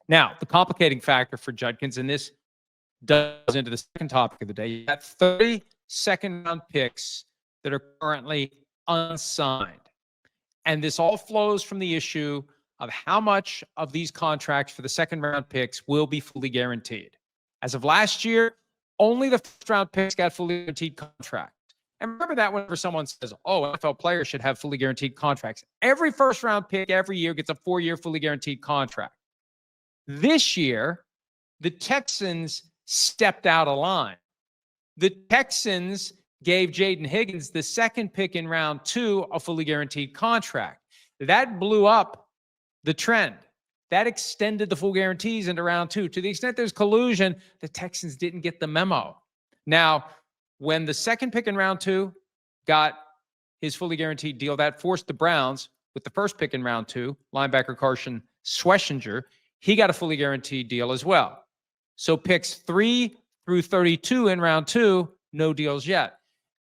Now, the complicating factor for Judkins, and this does into the second topic of the day, you got 30 second-round picks that are currently unsigned. And this all flows from the issue of how much of these contracts for the second-round picks will be fully guaranteed. As of last year, only the first-round picks got fully guaranteed contracts. And remember that whenever someone says, oh, NFL players should have fully guaranteed contracts. Every first-round pick every year gets a 4-year fully guaranteed contract. This year, the Texans stepped out of line. The Texans gave Jaden Higgins, the second pick in round 2, a fully guaranteed contract. That blew up the trend. That extended the full guarantees into round 2. To the extent there's collusion, the Texans didn't get the memo. Now, when the second pick in round 2 got his fully guaranteed deal, that forced the Browns, with the first pick in round 2, linebacker Carson Schwessinger, he got a fully guaranteed deal as well. So picks 3 through 32 in round 2, no deals yet.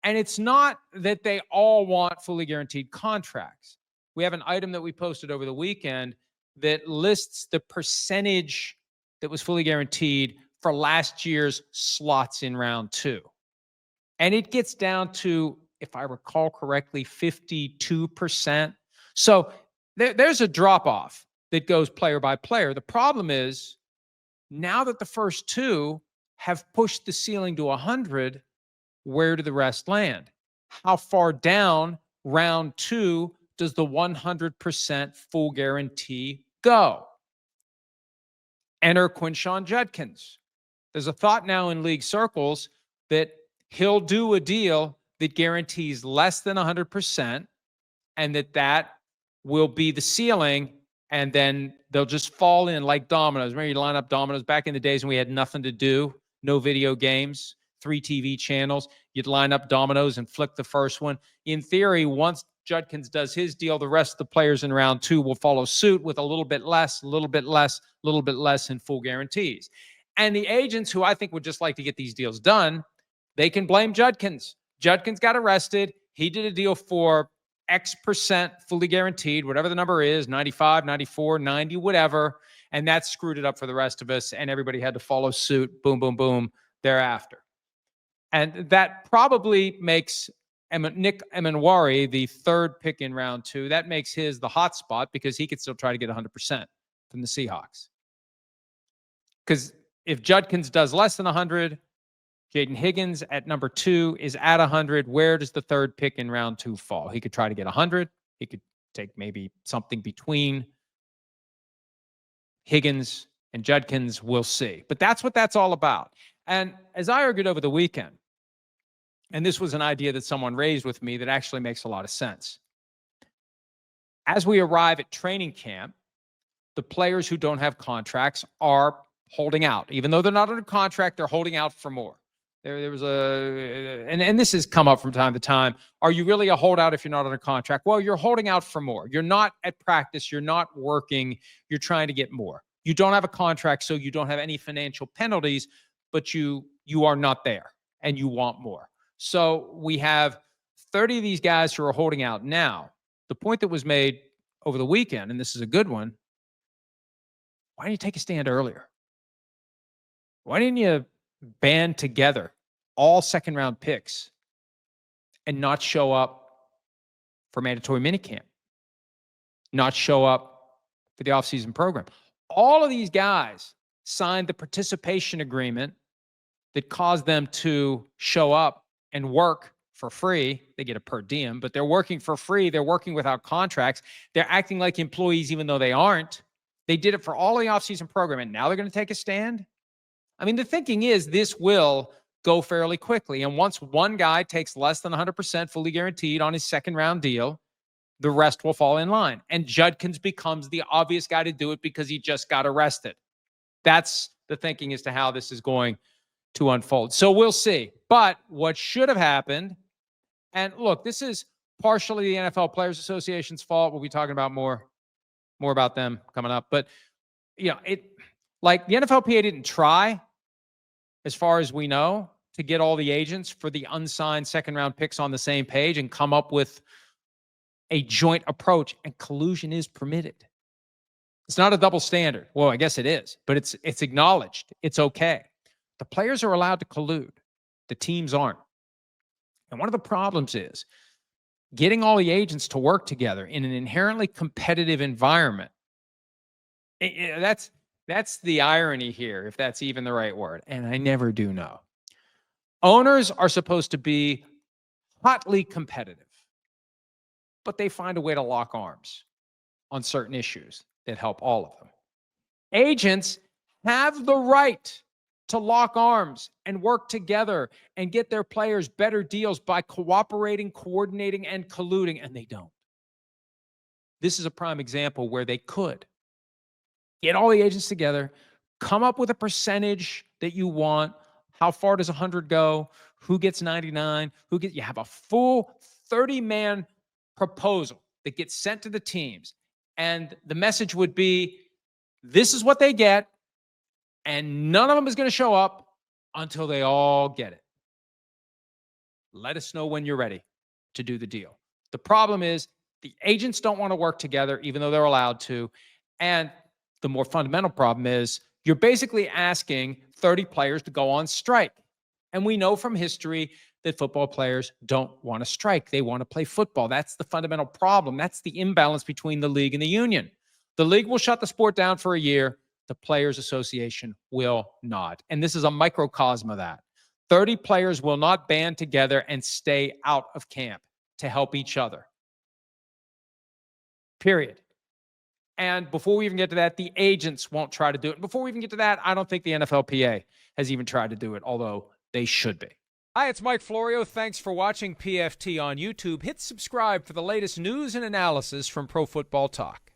And it's not that they all want fully guaranteed contracts. We have an item that we posted over the weekend that lists the percentage that was fully guaranteed for last year's slots in round 2. And it gets down to, if I recall correctly, 52%. So there's a drop-off that goes player by player. The problem is, now that the first 2 have pushed the ceiling to 100, where do the rest land? How far down round 2 does the 100% full guarantee go? Enter Quinshon Judkins. There's a thought now in league circles that he'll do a deal that guarantees less than 100%, and that will be the ceiling, and then they'll just fall in like dominoes. Remember, you line up dominoes back in the days when we had nothing to do, no video games, 3 TV channels. You'd line up dominoes and flick the first one. In theory, once Judkins does his deal, the rest of the players in round 2 will follow suit with a little bit less, a little bit less, a little bit less in full guarantees. And the agents who I think would just like to get these deals done, they can blame Judkins. Judkins got arrested. He did a deal for X% fully guaranteed, whatever the number is, 95, 94, 90, whatever. And that screwed it up for the rest of us. And everybody had to follow suit, boom, boom, boom, thereafter. And that probably makes Nick Emanwari the third pick in round 2. That makes his the hot spot because he could still try to get 100% from the Seahawks. Because if Judkins does less than 100, Jaden Higgins at number 2 is at 100. Where does the third pick in round 2 fall? He could try to get 100. He could take maybe something between Higgins and Judkins. We'll see. But that's what that's all about. And as I argued over the weekend, and this was an idea that someone raised with me that actually makes a lot of sense. As we arrive at training camp, the players who don't have contracts are holding out. Even though they're not under contract, they're holding out for more. There was and this has come up from time to time. Are you really a holdout if you're not under contract? Well, you're holding out for more. You're not at practice. You're not working. You're trying to get more. You don't have a contract, so you don't have any financial penalties, but you are not there and you want more. So we have 30 of these guys who are holding out now. The point that was made over the weekend, and this is a good one, why didn't you take a stand earlier? Why didn't you band together all second-round picks and not show up for mandatory minicamp, not show up for the offseason program? All of these guys signed the participation agreement that caused them to show up and work for free. They get a per diem, but they're working for free. They're working without contracts. They're acting like employees even though they aren't. They did it for all of the offseason program, and now they're going to take a stand? I mean, the thinking is this will go fairly quickly. And once one guy takes less than 100% fully guaranteed on his second-round deal, the rest will fall in line. And Judkins becomes the obvious guy to do it because he just got arrested. That's the thinking as to how this is going to unfold. So we'll see. But what should have happened, and look, this is partially the NFL Players Association's fault. We'll be talking about more about them coming up. But, you know, like the NFLPA didn't try, as far as we know, to get all the agents for the unsigned second-round picks on the same page and come up with a joint approach. And collusion is permitted. It's not a double standard. Well, I guess it is, but it's acknowledged. It's okay. The players are allowed to collude. The teams aren't. And one of the problems is getting all the agents to work together in an inherently competitive environment. That's the irony here, if that's even the right word. And I never do know. Owners are supposed to be hotly competitive, but they find a way to lock arms on certain issues that help all of them. Agents have the right to lock arms and work together and get their players better deals by cooperating, coordinating, and colluding, and they don't. This is a prime example where they could get all the agents together, come up with a percentage that you want. How far does 100 go? Who gets 99? You have a full 30-man proposal that gets sent to the teams. And the message would be, this is what they get, and none of them is going to show up until they all get it. Let us know when you're ready to do the deal. The problem is the agents don't want to work together, even though they're allowed to. And the more fundamental problem is you're basically asking 30 players to go on strike. And we know from history that football players don't want to strike. They want to play football. That's the fundamental problem. That's the imbalance between the league and the union. The league will shut the sport down for a year. The Players Association will not. And this is a microcosm of that. 30 players will not band together and stay out of camp to help each other. Period. And before we even get to that, the agents won't try to do it. And before we even get to that, I don't think the NFLPA has even tried to do it, although they should be. Hi, it's Mike Florio. Thanks for watching PFT on YouTube. Hit subscribe for the latest news and analysis from Pro Football Talk.